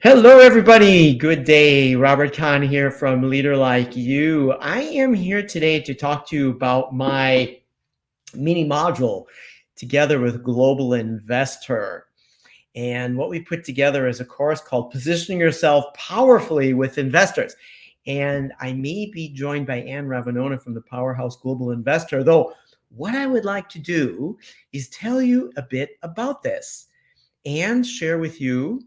Hello, everybody. Good day. Robert Kahn here from Leader Like You. I am here today to talk to you about my mini module together with Global Investor. And what we put together is a course called Positioning Yourself Powerfully with Investors. And I may be joined by Anne Ravanona from the Powerhouse Global Investor, though what I would like to do is tell you a bit about this and share with you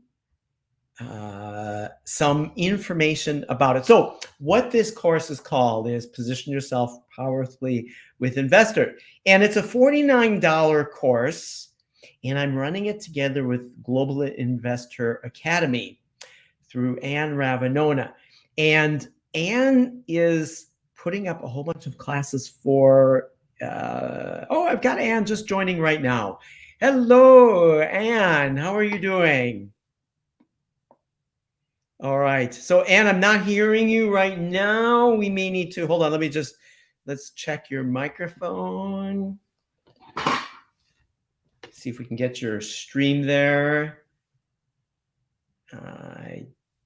some information about it. So what this course is called is Position Yourself Powerfully with Investor. And it's a $49 course, and I'm running it together with Global Investor Academy through Anne Ravanona. And Anne is putting up a whole bunch of classes for, I've got Anne just joining right now. Hello, Anne. How are you doing? All right. So, Anne, I'm not hearing you right now. We may need to, hold on. Let's check your microphone. See if we can get your stream there.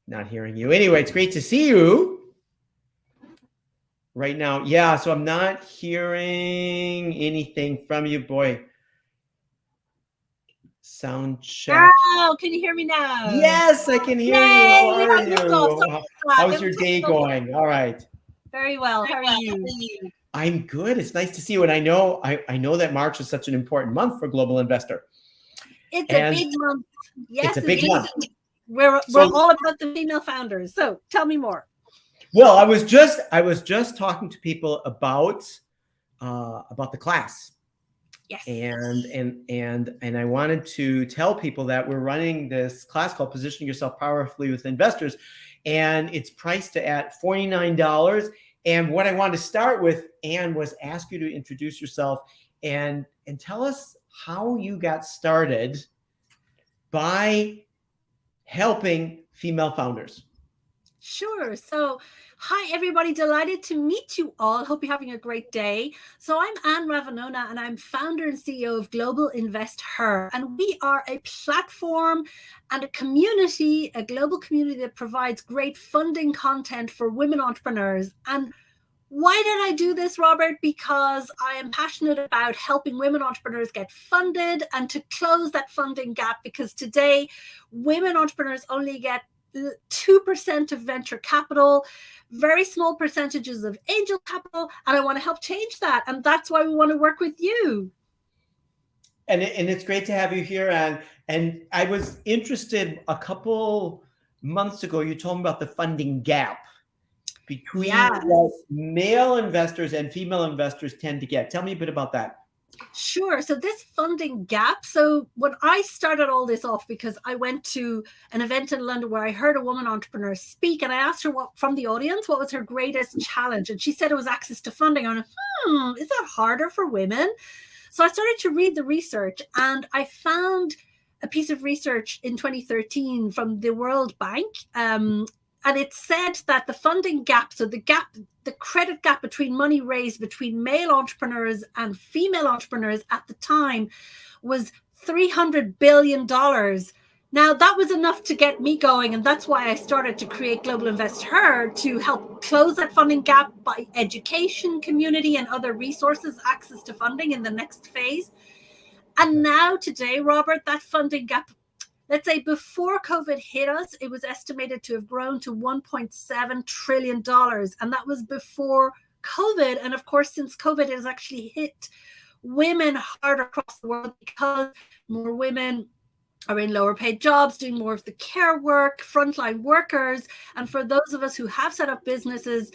Not hearing you. Anyway, it's great to see you right now. Yeah, so I'm not hearing anything from you. Boy, sound check. Oh, can you hear me now? Yes, I can hear you. How are you? How's your day going? All right. Very well. How are you? I'm good. It's nice to see you. And I know that March is such an important month for Global Investor. It's a big month. Yes, it's a big month. We're all about the female founders. So tell me more. Well, I was just talking to people about the class. Yes. And I wanted to tell people that we're running this class called Positioning Yourself Powerfully with Investors, and it's priced at $49. And what I wanted to start with, Anne, was ask you to introduce yourself and tell us how you got started by helping female founders. Sure. So, hi, everybody. Delighted to meet you all. Hope you're having a great day. So I'm Anne Ravanona, and I'm founder and CEO of Global Invest Her. And we are a platform and a community, a global community that provides great funding content for women entrepreneurs. And why did I do this, Robert? Because I am passionate about helping women entrepreneurs get funded and to close that funding gap, because today women entrepreneurs only get 2% of venture capital, very small percentages of angel capital, and I want to help change that. And that's why we want to work with you. And it's great to have you here, Anne. And I was interested a couple months ago, you told me about the funding gap between what male investors and female investors tend to get. Tell me a bit about that. Sure. So this funding gap. So when I started all this off, because I went to an event in London where I heard a woman entrepreneur speak, and I asked her from the audience, what was her greatest challenge? And she said it was access to funding. I went, is that harder for women? So I started to read the research, and I found a piece of research in 2013 from the World Bank. And it said that the funding gap, so the credit gap between money raised between male entrepreneurs and female entrepreneurs at the time was $300 billion. Now, that was enough to get me going. And that's why I started to create Global Invest Her, to help close that funding gap by education, community, and other resources, access to funding in the next phase. And now today, Robert, that funding gap, let's say before COVID hit us, it was estimated to have grown to $1.7 trillion. And that was before COVID. And of course, since COVID has actually hit women hard across the world, because more women are in lower paid jobs, doing more of the care work, frontline workers. And for those of us who have set up businesses,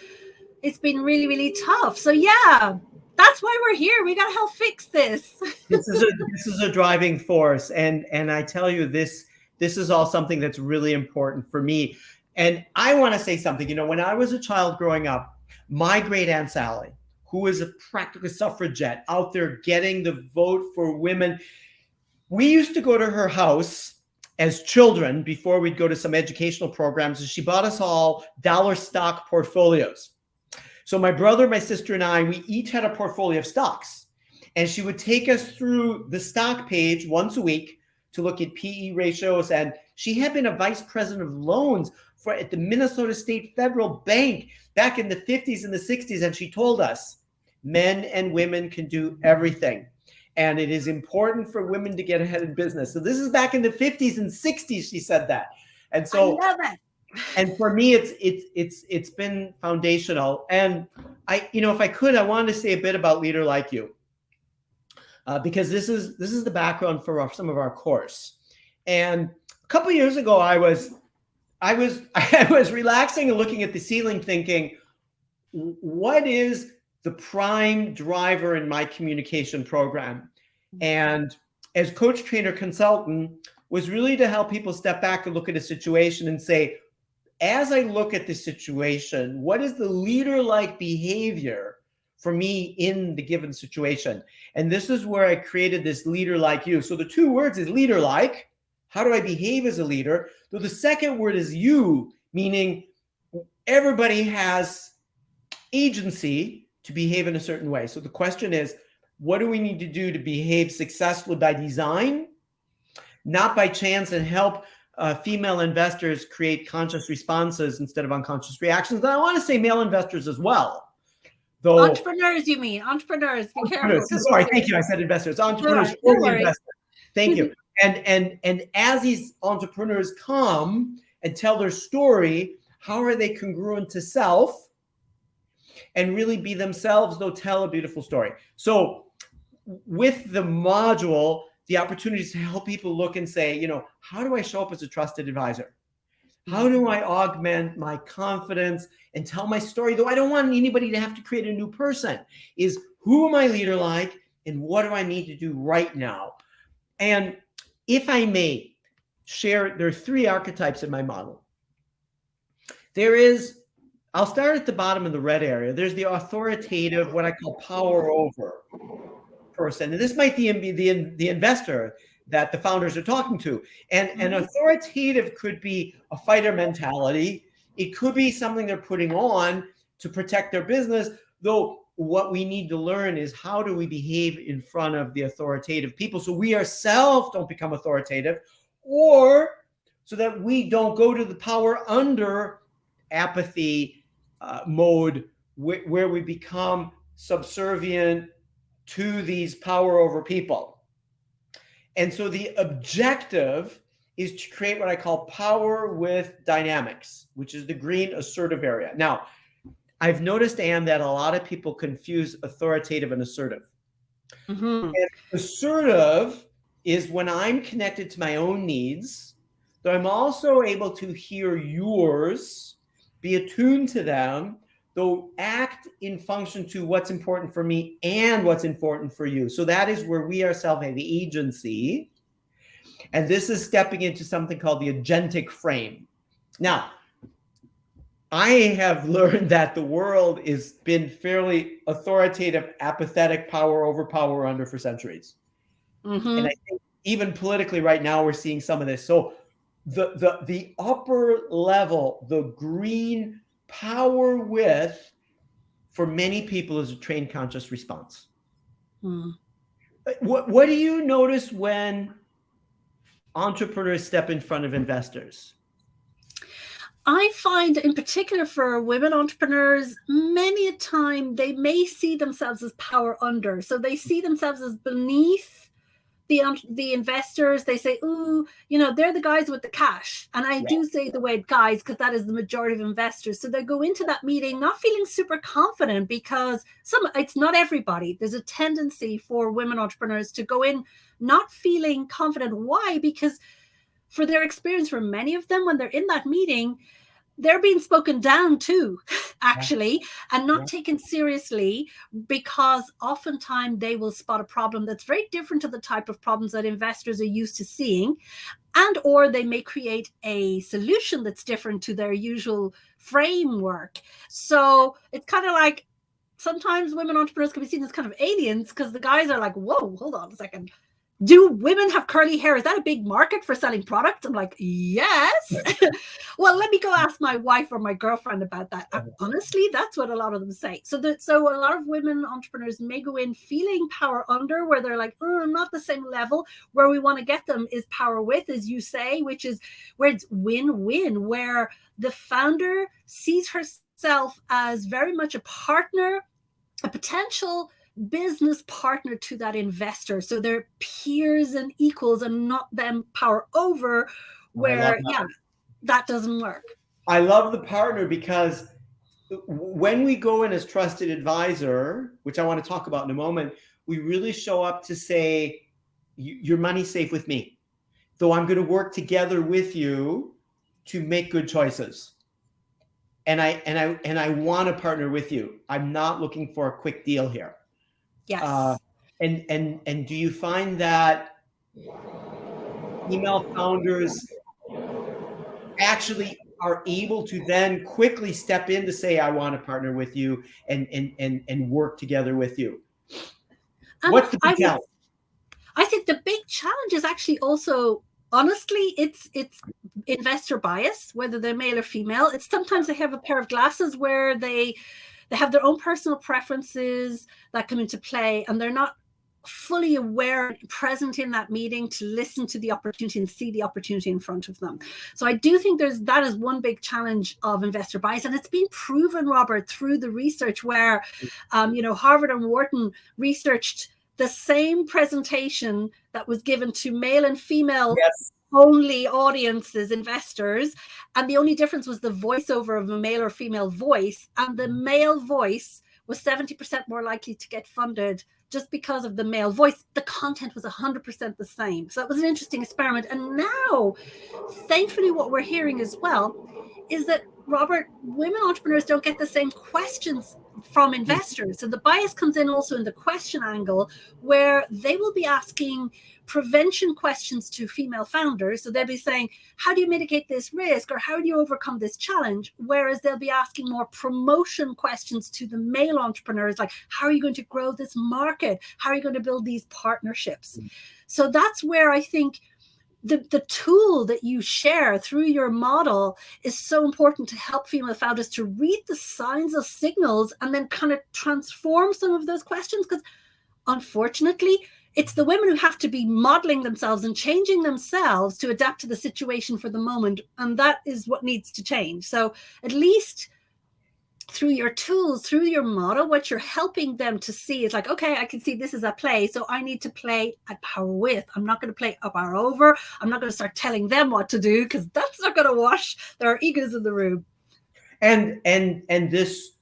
it's been really, really tough. So yeah, that's why we're here. We got to help fix this. This is a driving force. And I tell you, this is all something that's really important for me. And I want to say something. You know, when I was a child growing up, my great Aunt Sally, who is a practical suffragette out there getting the vote for women, we used to go to her house as children before we'd go to some educational programs, and she bought us all dollar stock portfolios. So my brother, my sister, and I, we each had a portfolio of stocks. And she would take us through the stock page once a week to look at PE ratios. And she had been a vice president of loans at the Minnesota State Federal Bank back in the 50s and the 60s. And she told us men and women can do everything. And it is important for women to get ahead in business. So this is back in the 50s and 60s, she said that. And so I love it. And for me, it's been foundational. And if I could, I wanted to say a bit about Leader Like You, because this is the background for some of our course. And a couple of years ago, I was relaxing and looking at the ceiling, thinking, what is the prime driver in my communication program? And as coach, trainer, consultant, was really to help people step back and look at a situation and say, as I look at the situation, what is the leader-like behavior for me in the given situation? And this is where I created this Leader Like You. So the two words is leader-like. How do I behave as a leader? So the second word is you, meaning everybody has agency to behave in a certain way. So the question is, what do we need to do to behave successfully by design, not by chance, and help female investors create conscious responses instead of unconscious reactions? And I want to say male investors as well. Though Entrepreneurs, you mean? Entrepreneurs, be careful. Sorry, thank you. I said investors. Entrepreneurs or the investors. Thank you. And as these entrepreneurs come and tell their story, how are they congruent to self and really be themselves, though tell a beautiful story? So with the module, the opportunities to help people look and say, how do I show up as a trusted advisor? How do I augment my confidence and tell my story? Though I don't want anybody to have to create a new person, is who am I leader like and what do I need to do right now? And if I may share, there are 3 archetypes in my model. I'll start at the bottom in the red area. There's the authoritative, what I call power over person. And this might be the investor that the founders are talking to. And an authoritative could be a fighter mentality. It could be something they're putting on to protect their business, though what we need to learn is how do we behave in front of the authoritative people so we ourselves don't become authoritative, or so that we don't go to the power under apathy mode where we become subservient to these power over people. And so the objective is to create what I call power with dynamics, which is the green assertive area. Now, I've noticed, Anne, that a lot of people confuse authoritative and assertive. And assertive is when I'm connected to my own needs, but I'm also able to hear yours, be attuned to them, though act in function to what's important for me and what's important for you. So that is where we ourselves have agency. And this is stepping into something called the agentic frame. Now, I have learned that the world has been fairly authoritative, apathetic, power over, power under for centuries. And I think even politically right now, we're seeing some of this. So the upper level, the green power with, for many people, is a trained conscious response. What do you notice when entrepreneurs step in front of investors? I find, in particular for women entrepreneurs, many a time they may see themselves as power under. So they see themselves as beneath the investors. They say, ooh, they're the guys with the cash. And I do say the word guys because that is the majority of investors. So they go into that meeting not feeling super confident because it's not everybody. There's a tendency for women entrepreneurs to go in not feeling confident. Why? Because for their experience, for many of them, when they're in that meeting, they're being spoken down to, actually, and not taken seriously, because oftentimes they will spot a problem that's very different to the type of problems that investors are used to seeing, and or they may create a solution that's different to their usual framework. So it's kind of like sometimes women entrepreneurs can be seen as kind of aliens because the guys are like, whoa, hold on a second. do women have curly hair? Is that a big market for selling products? I'm like, yes. Well, let me go ask my wife or my girlfriend about that. Honestly, that's what a lot of them say. So a lot of women entrepreneurs may go in feeling power under, where they're like, oh, I'm not the same level. Where we want to get them is power with, as you say, which is where it's win-win, where the founder sees herself as very much a partner, a potential business partner to that investor. So they're peers and equals and not them power over, where, that doesn't work. I love the partner, because when we go in as trusted advisor, which I want to talk about in a moment, we really show up to say, your money's safe with me, though I'm going to work together with you to make good choices. And I want to partner with you. I'm not looking for a quick deal here. Yes. And do you find that female founders actually are able to then quickly step in to say, I want to partner with you and work together with you? What's the big challenge? I think the big challenge is actually also, honestly, it's investor bias, whether they're male or female. It's sometimes they have a pair of glasses where they have their own personal preferences that come into play, and they're not fully aware and present in that meeting to listen to the opportunity and see the opportunity in front of them. So I do think that is one big challenge of investor bias, and it's been proven, Robert, through the research where Harvard and Wharton researched the same presentation that was given to male and female only audiences, investors, and the only difference was the voiceover of a male or female voice, and the male voice was 70% more likely to get funded just because of the male voice. The content was 100% the same. So that was an interesting experiment. And now, thankfully, what we're hearing as well is that, Robert, women entrepreneurs don't get the same questions from investors. So the bias comes in also in the question angle, where they will be asking prevention questions to female founders. So they'll be saying, how do you mitigate this risk, or how do you overcome this challenge? Whereas they'll be asking more promotion questions to the male entrepreneurs, like, how are you going to grow this market? How are you going to build these partnerships? So that's where I think the tool that you share through your model is so important to help female founders to read the signs of signals and then kind of transform some of those questions. Because unfortunately, it's the women who have to be modeling themselves and changing themselves to adapt to the situation for the moment. And that is what needs to change. So at least through your tools, through your model, what you're helping them to see is like, okay, I can see this is a play, so I need to play at power with. I'm not going to play up or over. I'm not going to start telling them what to do, because that's not going to wash. There are egos in the room. And this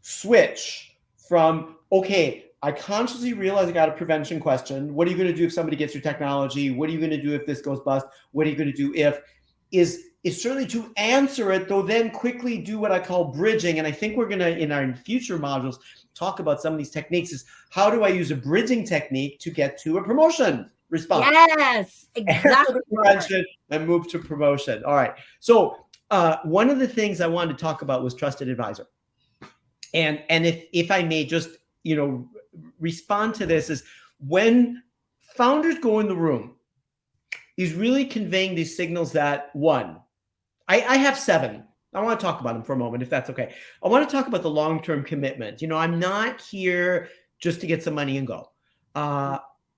switch from, okay, I consciously realize I got a prevention question. What are you going to do if somebody gets your technology? What are you going to do if this goes bust? What are you going to do if is certainly to answer it, though then quickly do what I call bridging. And I think we're going to, in our future modules, talk about some of these techniques. Is how do I use a bridging technique to get to a promotion response? Yes, exactly. Prevention and move to promotion. All right. So one of the things I wanted to talk about was trusted advisor. And if I may just, respond to this, is when founders go in the room, he's really conveying these signals that, one, I have 7. I want to talk about them for a moment, if that's okay. I want to talk about the long-term commitment. I'm not here just to get some money and go.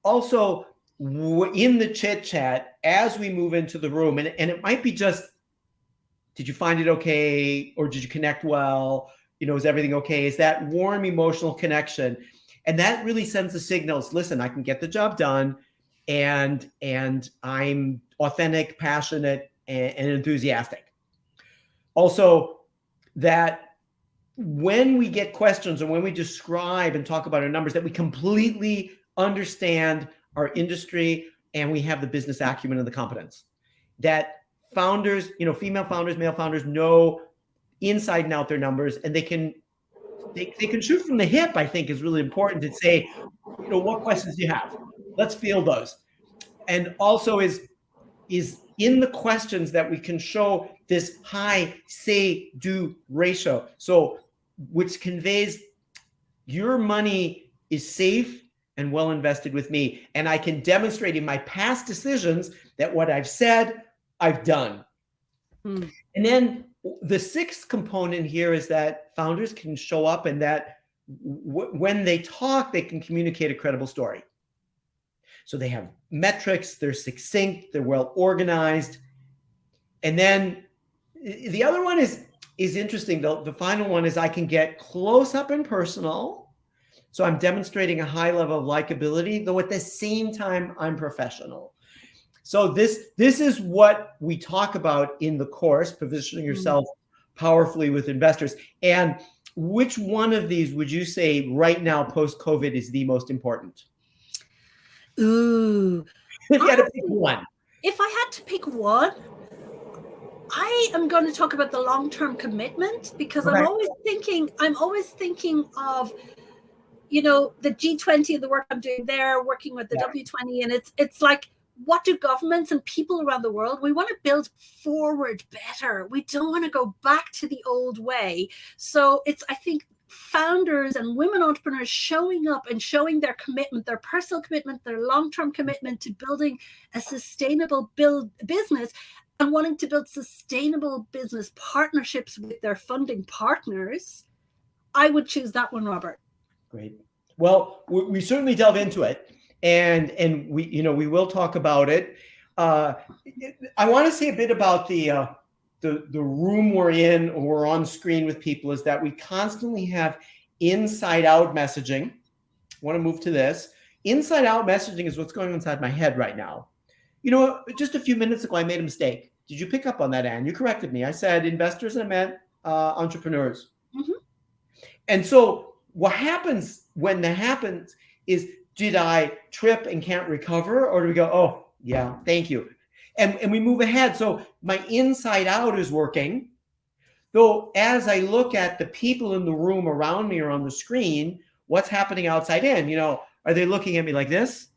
Also, in the chit chat, as we move into the room, and it might be just, did you find it okay? Or did you connect well? Is everything okay? Is that warm emotional connection? And that really sends the signals, listen, I can get the job done, and I'm authentic, passionate, and enthusiastic. Also, that when we get questions and when we describe and talk about our numbers, that we completely understand our industry and we have the business acumen and the competence. That founders, female founders, male founders know inside and out their numbers, and they can shoot from the hip. I think is really important to say, what questions do you have? Let's field those. And also is in the questions that we can show this high say-do ratio. So which conveys your money is safe and well invested with me. And I can demonstrate in my past decisions that what I've said, I've done. And then the sixth component here is that founders can show up and that when they talk, they can communicate a credible story. So they have metrics, they're succinct, they're well organized. And then the other one is interesting. The final one is I can get close up and personal. So I'm demonstrating a high level of likability, though at the same time, I'm professional. So this is what we talk about in the course, positioning yourself powerfully with investors. And which one of these would you say right now, post-COVID, is the most important? Ooh. If you had to pick one. If I had to pick one, I am going to talk about the long-term commitment, because I'm always thinking of, you know, the G20 and the work I'm doing there, working with the W20, and it's like, what do governments and people around the world, we want to build forward better. We don't want to go back to the old way. So it's, I think, founders and women entrepreneurs showing up and showing their commitment, their personal commitment, their long-term commitment to building a sustainable business, and wanting to build sustainable business partnerships with their funding partners. I would choose that one, Robert. Great. Well, we certainly delve into it, and we will talk about it. I want to say a bit about the room we're in, or we're on screen with people, is that we constantly have inside out messaging. I want to move to this. Inside out messaging is what's going on inside my head right now. You know, just a few minutes ago, I made a mistake. Did you pick up on that, Anne? You corrected me. I said investors and I meant entrepreneurs. And so what happens when that happens is, did I trip and can't recover? Or do we go, oh, yeah, thank you. And we move ahead. So my inside out is working. Though as I look at the people in the room around me or on the screen, what's happening outside in? You know, are they looking at me like this?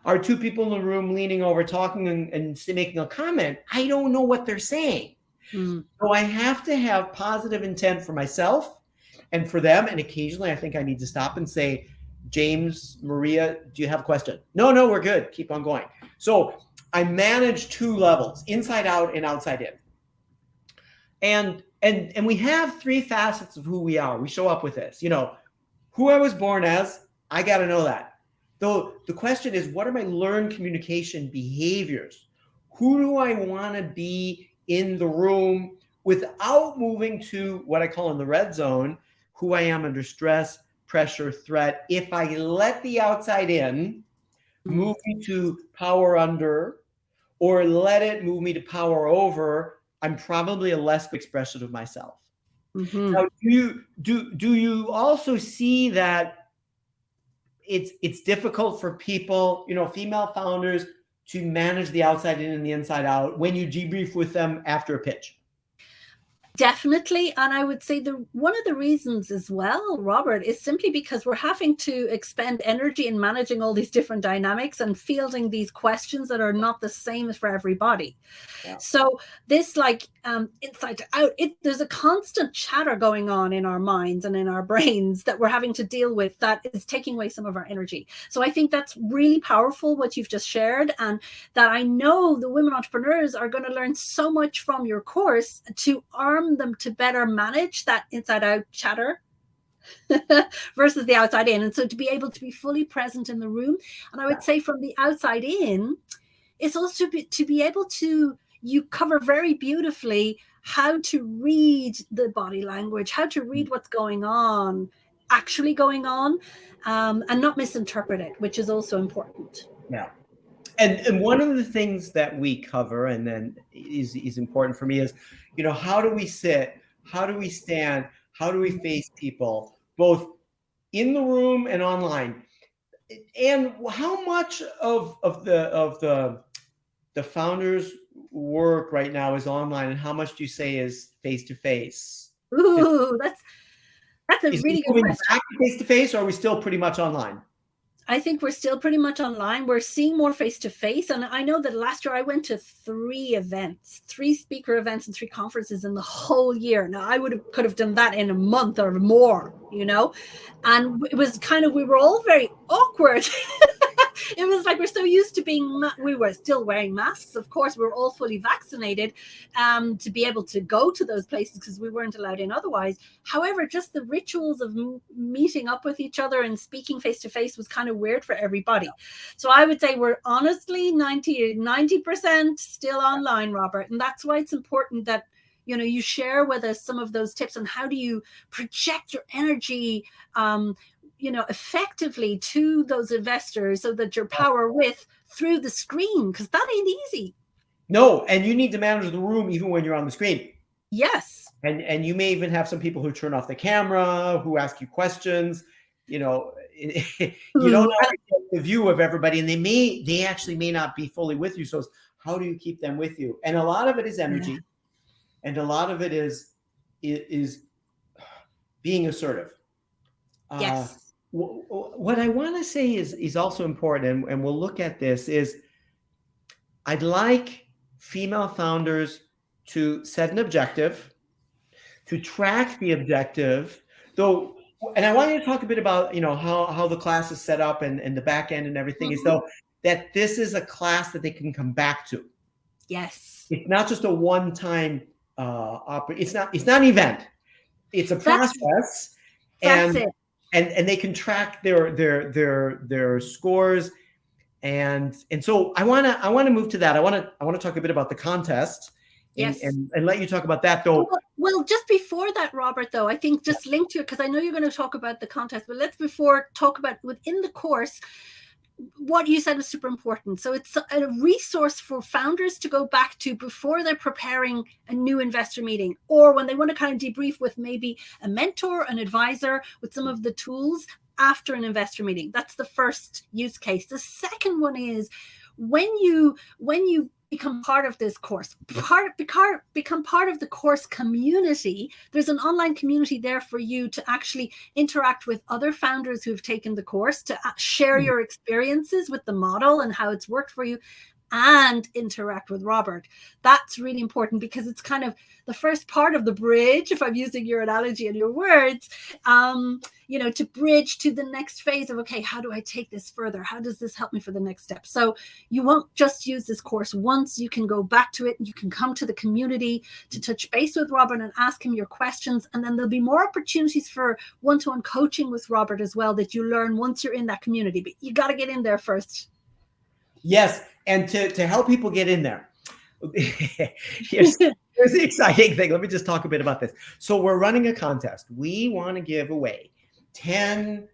Are two people in the room leaning over, talking and making a comment? I don't know what they're saying. So I have to have positive intent for myself and for them. And occasionally I think I need to stop and say, James, Maria, do you have a question? No, we're good. Keep on going. So I manage two levels, inside out and outside in. And we have three facets of who we are. We show up with this, you know, who I was born as. I got to know that. Though the question is, what are my learned communication behaviors? Who do I want to be in the room without moving to what I call in the red zone, who I am under stress, pressure, threat? If I let the outside in move me to power under, or let it move me to power over, I'm probably a less good expression of myself. Now, do you also see that it's difficult for people, you know, female founders, to manage the outside in and the inside out when you debrief with them after a pitch? Definitely. And I would say one of the reasons as well, Robert, is simply because we're having to expend energy in managing all these different dynamics and fielding these questions that are not the same for everybody. So this, like, inside to out, there's a constant chatter going on in our minds and in our brains that we're having to deal with that is taking away some of our energy. So I think that's really powerful, what you've just shared, and that I know the women entrepreneurs are going to learn so much from your course to arm them to better manage that inside out chatter versus the outside in. And so to be able to be fully present in the room. And I would say from the outside in, it's also to be able to, you cover very beautifully how to read the body language, how to read what's going on, actually going on, and not misinterpret it, which is also important. Yeah. And one of the things that we cover, and then is important for me, is, you know, how do we sit? How do we stand? How do we face people, both in the room and online? And how much of the founders' work right now is online, and how much do you say is face to face? Ooh, that's a really good question. Back to face to face, or are we still pretty much online? I think we're still pretty much online. We're seeing more face-to-face. And I know that last year I went to 3 events, 3 speaker events and 3 conferences in the whole year. Now could have done that in a month or more, you know, and it was kind of, we were all very awkward. It was like, we're so used to we were still wearing masks. Of course, we were all fully vaccinated to be able to go to those places because we weren't allowed in otherwise. However, just the rituals of meeting up with each other and speaking face to face was kind of weird for everybody. So I would say we're honestly 90% still online, Robert. And that's why it's important that, you know, you share with us some of those tips on how do you project your energy, you know, effectively to those investors so that your power with through the screen, because that ain't easy. No, and you need to manage the room even when you're on the screen. Yes. And you may even have some people who turn off the camera, who ask you questions. You know, you don't have to get the view of everybody, and they actually may not be fully with you. So how do you keep them with you? And a lot of it is energy, and a lot of it is being assertive. Yes. What I want to say is also important, and we'll look at this, is I'd like female founders to set an objective, to track the objective, though. And I want you to talk a bit about, you know, how the class is set up and the back end and everything, is though that this is a class that they can come back to. Yes. It's not just a one-time it's not an event. It's a process. That's it. And they can track their scores, and so I want to move to that. I want to talk a bit about the contest, and let you talk about that though. Well, just before that, Robert, though, I think just link to it, because I know you're going to talk about the contest, but let's talk about within the course. What you said was super important. So it's a resource for founders to go back to before they're preparing a new investor meeting, or when they want to kind of debrief with maybe a mentor, an advisor, with some of the tools after an investor meeting. That's the first use case. The second one is when you become part of this course, become part of the course community. There's an online community there for you to actually interact with other founders who've taken the course, to share your experiences with the model and how it's worked for you, and interact with Robert. That's really important, because it's kind of the first part of the bridge, if I'm using your analogy and your words, you know, to bridge to the next phase of, okay, how do I take this further? How does this help me for the next step? So you won't just use this course once. You can go back to it. You can come to the community to touch base with Robert and ask him your questions. And then there'll be more opportunities for one-to-one coaching with Robert as well that you learn once you're in that community. But you got to get in there first. Yes. And to help people get in there, here's the exciting thing. Let me just talk a bit about this. So we're running a contest. We want to give away 10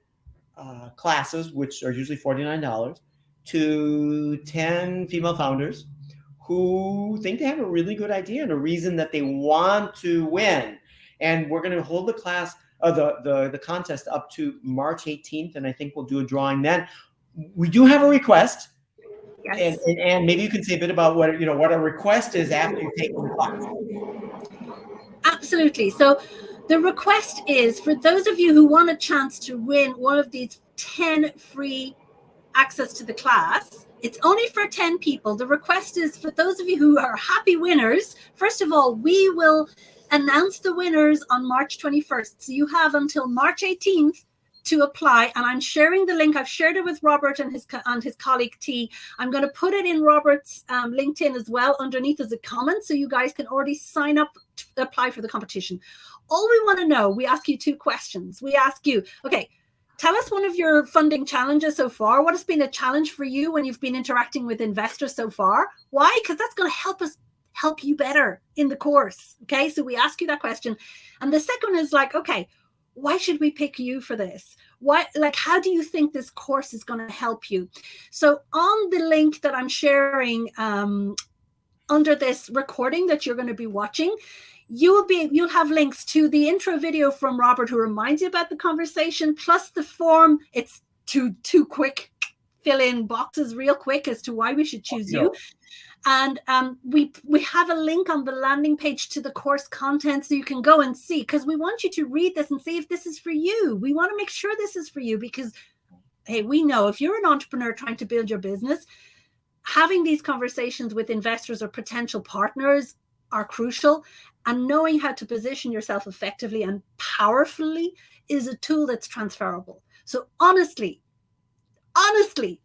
classes, which are usually $49, to 10 female founders who think they have a really good idea and a reason that they want to win. And we're going to hold the class, the contest up to March 18th, and I think we'll do a drawing then. We do have a request. Yes. And maybe you can say a bit about what a request is after you take the class. Absolutely. So the request is for those of you who want a chance to win one of these 10 free access to the class. It's only for 10 people. The request is for those of you who are happy winners. First of all, we will announce the winners on March 21st. So you have until March 18th to apply, and I'm sharing the link. I've shared it with Robert and his colleague T. I'm going to put it in Robert's LinkedIn as well underneath as a comment, so you guys can already sign up to apply for the competition. All we want to know, we ask you 2 questions. We ask you, okay, tell us one of your funding challenges so far. What has been a challenge for you when you've been interacting with investors so far? Why? Because that's going to help you better in the course. Okay, so we ask you that question. And the second is like, okay, why should we pick you for this? Why, like, how do you think this course is going to help you? So on the link that I'm sharing under this recording that you're going to be watching, you'll have links to the intro video from Robert who reminds you about the conversation, plus the form. It's two quick fill in boxes real quick as to why we should choose you. And we have a link on the landing page to the course content, so you can go and see, because we want you to read this and see if this is for you. We want to make sure this is for you, because hey, we know if you're an entrepreneur trying to build your business, having these conversations with investors or potential partners are crucial. And knowing how to position yourself effectively and powerfully is a tool that's transferable. So honestly,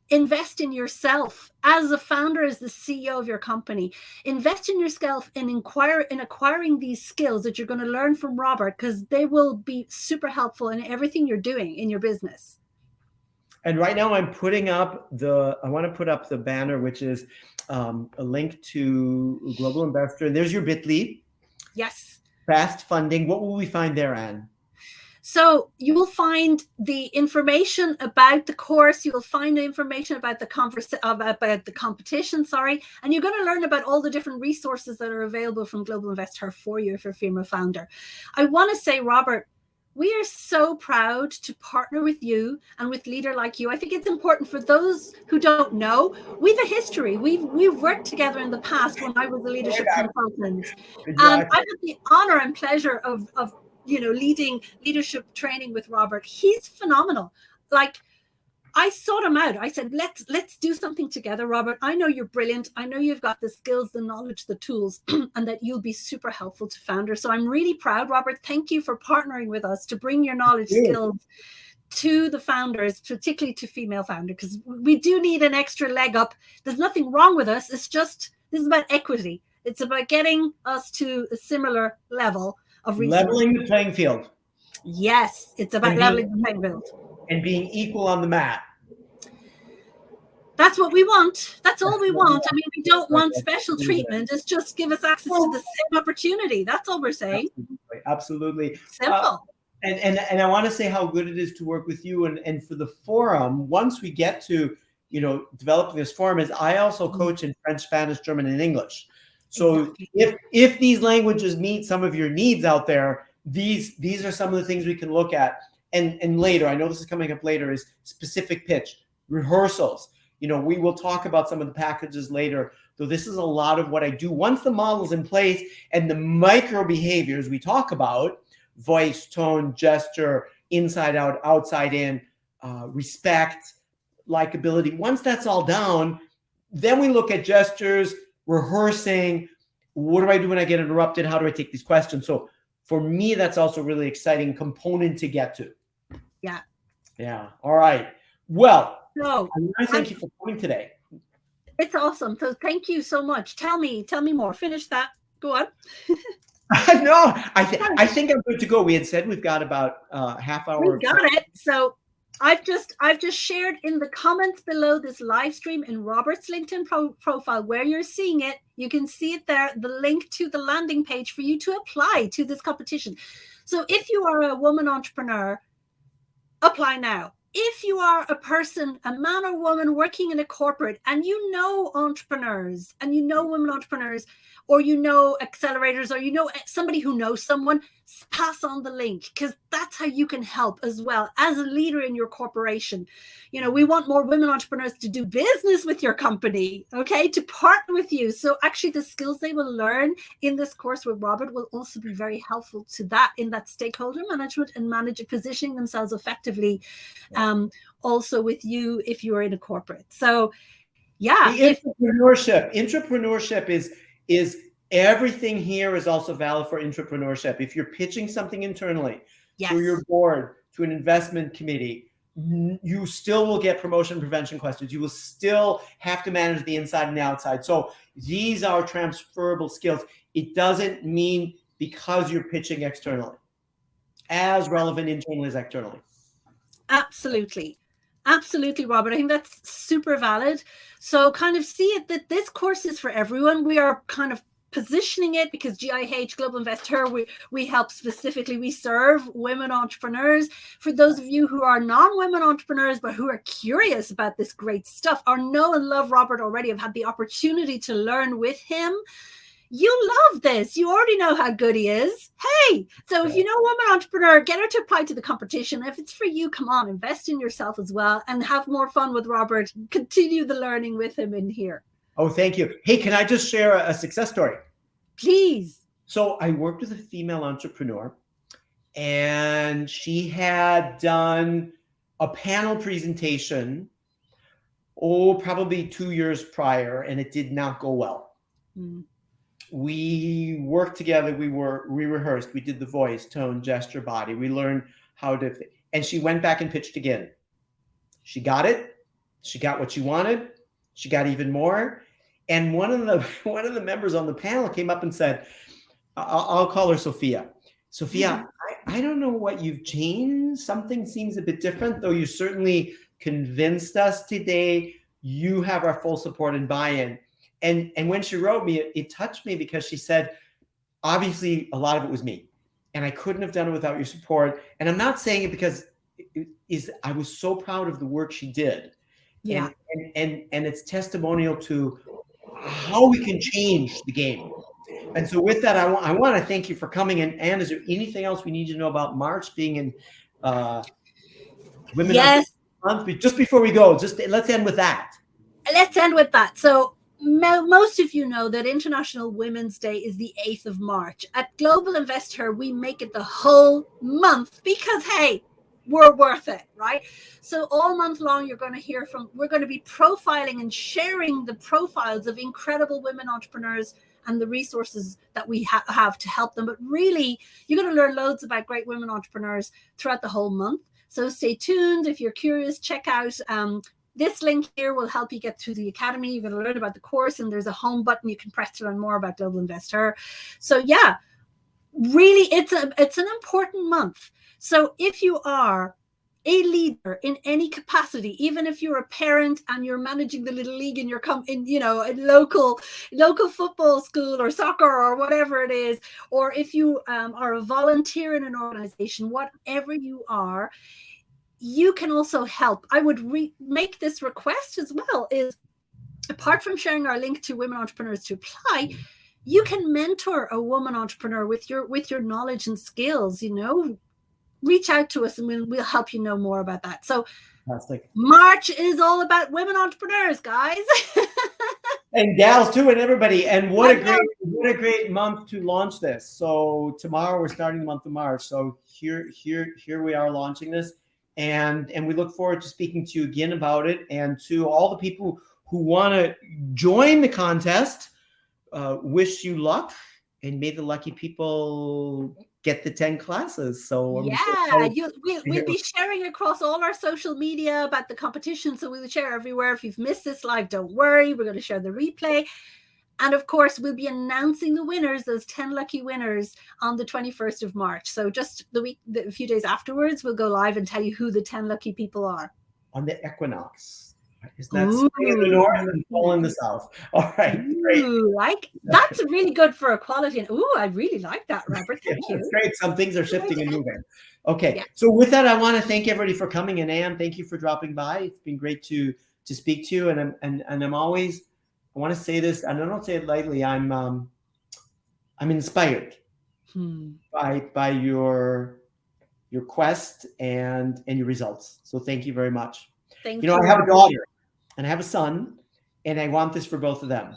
invest in yourself as a founder, as the CEO of your company. Invest in yourself and acquiring these skills that you're going to learn from Robert, because they will be super helpful in everything you're doing in your business. And right now I'm putting up I want to put up the banner, which is a link to Global Investor. And there's your bit.ly. Yes. Fast funding. What will we find there, Anne? So you will find the information about the course. You will find the information about the competition, and you're going to learn about all the different resources that are available from Global Investor for you if you're a female founder. I want to say, Robert, we are so proud to partner with you and with Leader Like You. I think it's important for those who don't know, we've a history. We've worked together in the past when I was a leadership consultant. Exactly. And I've had the honor and pleasure of leading leadership training with Robert. He's phenomenal. Like, I sought him out. I said, let's do something together, Robert. I know you're brilliant. I know you've got the skills, the knowledge, the tools, and that you'll be super helpful to founders. So I'm really proud, Robert. Thank you for partnering with us to bring your knowledge, skills to the founders, particularly to female founders, because we do need an extra leg up. There's nothing wrong with us. It's just, this is about equity. It's about getting us to a similar level of resources. Leveling the playing field. Yes, it's about leveling the playing field. And being equal on the mat. That's what we want. That's all we want. I mean, we don't want special treatment. It's just give us access to the same opportunity. That's all we're saying. Absolutely. Simple. And I want to say how good it is to work with you and for the forum. Once we get to, developing this forum, is I also coach in French, Spanish, German, and English. So if these languages meet some of your needs out there, these are some of the things we can look at. And later, I know this is coming up later, is specific pitch, rehearsals. We will talk about some of the packages later, though this is a lot of what I do. Once the model's in place and the micro behaviors we talk about, voice, tone, gesture, inside out, outside in, respect, likability, once that's all down, then we look at gestures, rehearsing. What do I do when I get interrupted? How do I take these questions? So for me, that's also a really exciting component to get to. Yeah. All right. Well, I thank you for coming today. It's awesome. So thank you so much. Tell me more. Finish that. Go on. No, I think I'm good to go. We had said we've got about half hour. We got it. So I've just shared in the comments below this live stream in Robert's LinkedIn profile where you're seeing it. You can see it there, the link to the landing page for you to apply to this competition. So if you are a woman entrepreneur, apply now. If you are a person, a man or woman working in a corporate, and you know entrepreneurs and you know women entrepreneurs, or you know accelerators, or you know somebody who knows someone, pass on the link, because that's how you can help as well as a leader in your corporation. We want more women entrepreneurs to do business with your company, okay, to partner with you. So actually the skills they will learn in this course with Robert will also be very helpful to that, in that stakeholder management and positioning themselves effectively, also with you if you're in a corporate. So entrepreneurship is everything here is also valid for entrepreneurship. If you're pitching something internally to your board, to an investment committee, you still will get promotion prevention questions. You will still have to manage the inside and the outside. So these are transferable skills. It doesn't mean because you're pitching externally, as relevant internally as externally. Absolutely, Robert. I think that's super valid. So kind of see it that this course is for everyone. We are kind of positioning it because GIH, Global Investor, we help specifically, we serve women entrepreneurs. For those of you who are non-women entrepreneurs, but who are curious about this great stuff, or know and love Robert already, have had the opportunity to learn with him, you love this. You already know how good he is. Hey, so if you know a woman entrepreneur, get her to apply to the competition. If it's for you, come on, invest in yourself as well and have more fun with Robert. Continue the learning with him in here. Oh, thank you. Hey, can I just share a success story? Please. So I worked with a female entrepreneur, and she had done a panel presentation, probably 2 years prior, and it did not go well. Mm. We worked together. We rehearsed. We did the voice, tone, gesture, body. We learned how to, and she went back and pitched again. She got it. She got what she wanted. She got even more. And one of the members on the panel came up and said, I'll call her Sophia. Sophia, I don't know what you've changed. Something seems a bit different, though you certainly convinced us today. You have our full support and buy-in. And when she wrote me, it touched me because she said, obviously, a lot of it was me. And I couldn't have done it without your support. And I'm not saying it because I was so proud of the work she did. Yeah. And it's testimonial to how we can change the game. And so with that, I want to thank you for coming. And is there anything else we need to know about March being in Women Month? Just before we go, let's end with that. Let's end with that. So most of you know that International Women's Day is the 8th of March. At Global Invest Her, we make it the whole month because, hey, we're worth it, right? So all month long, we're going to be profiling and sharing the profiles of incredible women entrepreneurs and the resources that we have to help them. But really, you're going to learn loads about great women entrepreneurs throughout the whole month. So stay tuned. If you're curious, check out this link here will help you get through the academy. You're going to learn about the course, and there's a home button you can press to learn more about Global Invest Her. So yeah, really, it's an important month. So if you are a leader in any capacity, even if you're a parent and you're managing the little league in your a local football school or soccer or whatever it is, or if you are a volunteer in an organization, whatever you are, you can also help. I would make this request as well, is apart from sharing our link to Women Entrepreneurs to Apply, you can mentor a woman entrepreneur with your knowledge and skills. Reach out to us and we'll help you know more about that. So fantastic. March is all about women entrepreneurs, guys. And gals too, and everybody. And what a great month to launch this. So tomorrow we're starting the month of March. So here we are launching this. And we look forward to speaking to you again about it. And to all the people who want to join the contest, wish you luck, and may the lucky people get the 10 classes. So we'll be sharing across all our social media about the competition. So we'll share everywhere. If you've missed this live, don't worry. We're going to share the replay. And of course, we'll be announcing the winners, those 10 lucky winners, on the 21st of March. So just a few days afterwards, we'll go live and tell you who the 10 lucky people are. On the equinox. Isn't that spring in the north and fall in the south? All right. Great. That's really good for equality. And I really like that, Robert. Thank you. That's great. Some things are shifting and moving. Okay. Yeah. So with that, I want to thank everybody for coming. And Anne, thank you for dropping by. It's been great to speak to you. And I'm always, I want to say this, and I don't say it lightly. I'm inspired by your quest and your results. So thank you very much. Thank you. I have a daughter and I have a son, and I want this for both of them.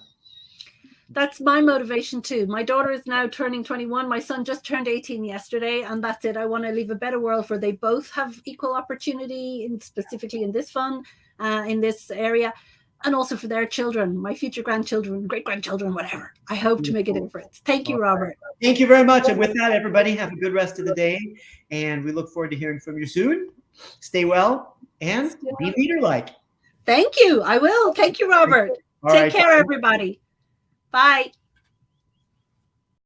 That's my motivation too. My daughter is now turning 21. My son just turned 18 yesterday, and that's it. I want to leave a better world where they both have equal opportunity, specifically in this in this area. And also for their children, my future grandchildren, great-grandchildren, whatever. I hope to make a difference. Thank you, Robert. Thank you very much. And with that, everybody, have a good rest of the day. And we look forward to hearing from you soon. Stay well and be leader-like. Thank you. I will. Thank you, Robert. Take care, everybody. Bye.